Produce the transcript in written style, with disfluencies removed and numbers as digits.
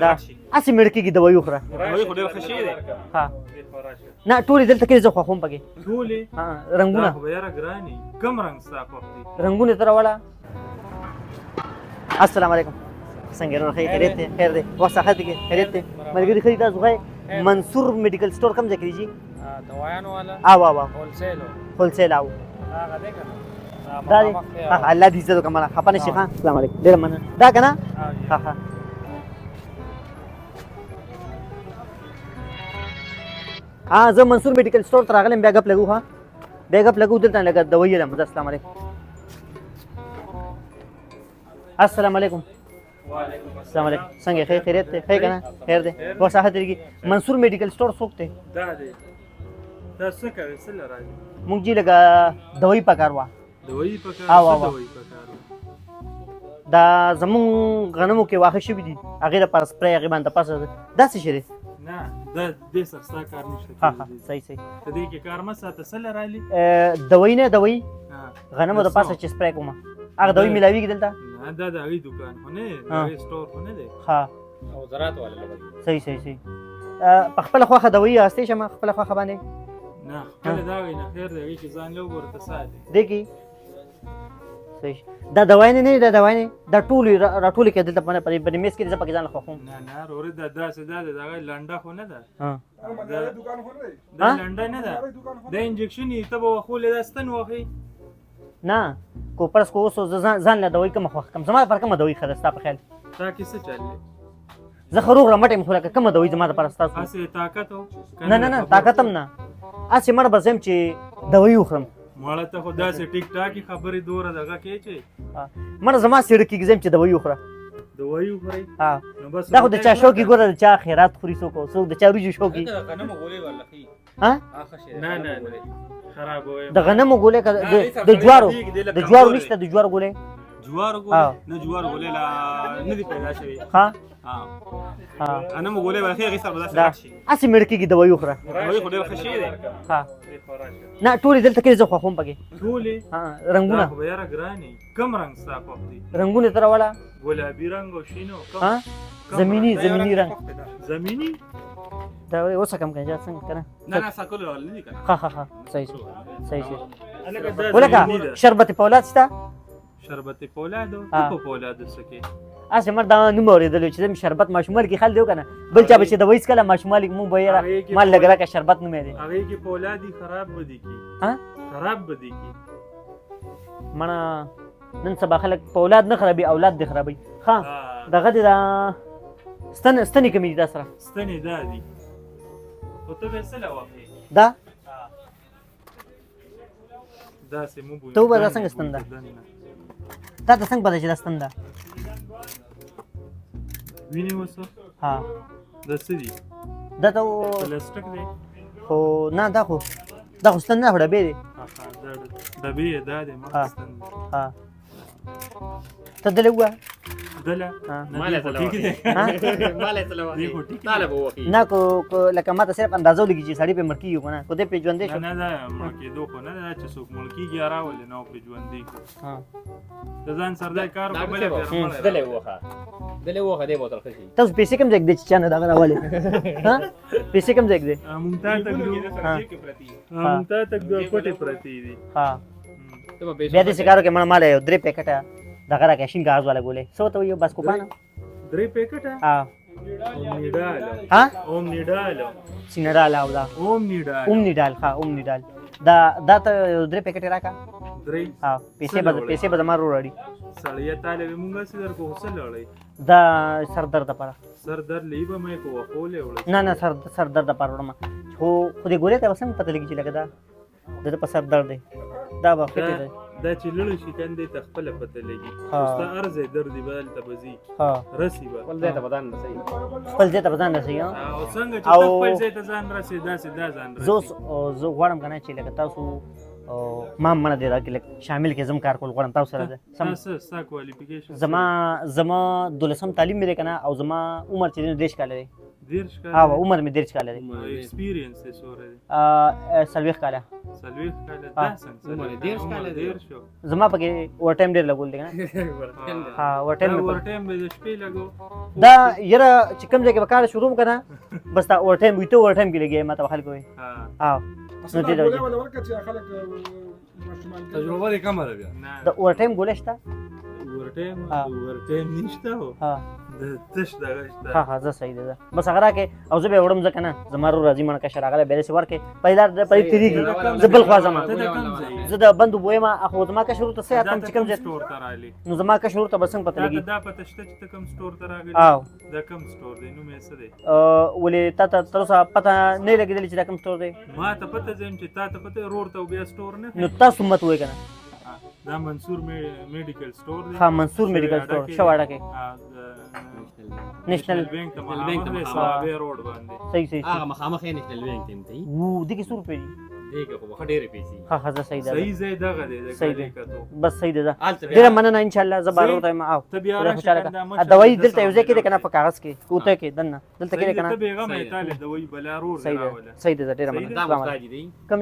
دا اسې مړ کېږي دوايي وخوره ها نه ټولې دلته کې زه خوښوم پکې رنګونه رنګونه یې ته راوړه السلام علیکم څنګه نور خیریت دی خیر دی وخت صحت دی خیریت دی ملګري ښه دي تاسو ښه منصور میډیکل سټور کوم ځای کې دی جي دوايانو والا او هولسیل او هغه دی که نه دا دی الله دې عزت وکړه مړه خفه نه شي ښه السلام علیکم ډېره مننه دا که نه ها ها زه منصور میډیکل سټور ته راغلم بیا ګپ لګو ها بیا ګپ لګو دلته لګه دوایي یم زه السلام علیکم السلام علیکم السلام علیکم څنګه ښه خیریت دی ښه که نه خیر دی وخت صحت دیږي منصور میډیکل سټور څوک دی مونږ جي لږه دوایي پکار وه دا زمونږ غنمو کې واښه شوي دي هغې دپاره سپری هغې باندې پاسه داسې شی دی دوایي نه دوایي غنمو د پاسه چې سپری کومه هغه دوایي میلاویږي دلته صحیح صحیح صحیح په خپله خوښه دوایي اخیستی شم خپله خوښه باندې دی کې صحیح دا دوای نه دا دوای نه دا ټولې راټولې کې دلته په میز کې زه پکې ځان خوښوم نه کو پرس کو اوس ځان له دوای کومه خوښه کوم زما لپاره کومه دوای ښه ده ستا په خیال زه خو روغ رمټ یم خو لکه کومه دوای زما لپاره ستاسو نه نه نه طاقت هم نه هسې مړ به زم چې دوایي وخورم مړه ته خو داسې ټیک ټاکې خبرې دوره دغه کې چې مړه زما سېړه کېږي زم چې دوایي وخوره دوایي وخورئ دا خو د چا شوقي ګوره د چا خیرات خوري څوک د چا وریجو شوقي د غنمو ګولې د جوارو نشته د جوارو ګولې جوارو ګولې نه جوارو ګولې لا نه دي پیدا شوي غنمو ګولې به هغې سره به داسې رات شي هسې مړ کېږي دوایي وخوره دوایي خو ډېر ښه شی دی نه ټولې دلته کې زه خوښوم پکې رنګونه خو به یاره ګرانې کوم رنګ ستا خوښ دی رنګونه یې ته راوړه ګلابي رنګ او شین او زمیني رنګ زمیني دا اوس کم کنه څنګه کنه نه ساکل ولې دي کنه ها صحیح ولکه شربت پولاد شته شربت پولاد او پولاد سکه اسه مر دا نوم اورېدلی چې شربت ماشومال کې خل دیو کنه بل چا به چې د وایس کله ماشومال مو به مال لګرا کا شربت نوم دی هغه کې پولادي خراب بدی کی خراب بدی کی مړه نن سبا خلک پولاد نه خرابي اولاد دي خرابي ها دغه دا ستنې کمی دا سره ستنې دا دي او ته به سره واخې دا سمو بو ته به څنګه ستنده دا څنګه پدې چې دا ستنده ویني وسه ها د سړي دا ته پلاستیک دی خو نه دا خو ستنده نه وړه به دی دا به دا دی ما ستنده ها ته دلوا دله مالې طالب وکی نه کو لکه ماته صرف اندازو لګی چې سړی په مرکی یو کنه کو دې په ژوندې شو نه دا مرکی دوه کو نه چې څوک ملکیږي راولې نو په ژوندې ها د ځان سردای کار کومه دله وخه دې بوتل خشي تاسو پیسې کوم ځای کې چې نه دا راولې ها پیسې کوم ځای کې مونږ ته تک دوه کوټه پرتی دي ها بیا دې سکارو کې مال 3 پیکټه دغه راکې شین غاز والا ګولې سو ته یو بس کو پانا 3 پیکټه ها اوم نیډال او دا اوم نیډال دا ته 3 پیکټه راکا 3 ها پیسې به زما وروړي سړی ته له مونږه سر کو وسل لړۍ دا سر درد لپاره سر درد لیبه مې کو وخولې وړي نه سر درد لپاره وړم خو خو دې ګولې ته وسم پته لګی چې لګا دا په سر درد دی دا به خټه دی دا چې لړ شي کنده ته خپل پته لګي ستا ارزه درد دی بدل ته بزي رسی به ول دې ته بدن نه صحیح خپل دې ته بدن نه صحیح او څنګه چې خپل دې ته ځان رسي دا ځان رسي زه غواړم کنه چې لکه تاسو ما منه دی دا کې شامل کې زم کار کول غواړم تاسو سره سم ستا کوالیفیکیشن زما 12 تعلیم مې کنه او زما عمر چې 10 کال دی دیرش کاله ها عمر مې 30 کاله دی ایکسپیرینس یې څومره دی 40 کاله 40 کاله دا څنګه عمر یې 30 کاله دی. 30 شو زما پکې اوور ټایم ډېر لګول دی کنه ها اوور ټایم اوور ټایم به د شپې لګو دا یره چې کوم ځای کې به کار شروع کنه بس دا اوور ټایم وي ته اوور ټایم کې لګي ما ته خلکو وي ها ها اصل دا ګولې ولا ورکه چې خلک ماشومان تجربه یې کمه ده بیا د اوور ټایم ګولې شته اوور ټایم نشته هو ها د تش دغه شته ها زه صحیح ده بس هغه راکې او زه به وړم ځکه نه زمارو راځي مړه کښ راغله به سي ورکې پیدا د پې تیریږي زه بل خوا ځم ته د کم ځای زه د بندو بویما اخو زما کښ شروع ته سي اتم چې کوم ځای سٹور ته راغلی نو زما کښ شروع ته بسنګ پته لګي دا پته شته چې ته کوم سٹور ته راغلی او دا کوم سٹور دی نو مې څه دی ولې تا ته تر اوسه پته نه لګېدلی چې دا کوم سټور دی ما ته پته ځم چې تا ته پته روډ ته بیا سٹور نه نو تاسو مت وای کنه دا منصور میډیکل سٹور دی ها منصور میډیکل سٹور شواړه کې نېشنل بانک ته مخامخ صوابه روډ باندې صحیح صحیح هغه مخامخ یې نېشنل بانک ته دی وو دغه 100 روپے دي دیګه خو به ډېرې پیسې ها زه صحیح ده صحیح ځای دغه دی د صحیح کلی دی. کتو بس صحیح ده هلته بیا ډیره مننه ان شاء الله زه بارو ته ما او ته بیا ډېره راشه خوشاله کنه، ده مشر دوايي د دلته یو ځای کې سره ده کنه په کاغذ کې کوته کې دنه دلته کې ده صحیح کنه ته بیغمه صحیح. تاله دوی بلا روډ صحیح ده راوله صحیح ده ډیره صحیح مننه دا السلام علیکم. مستاجي دی کوم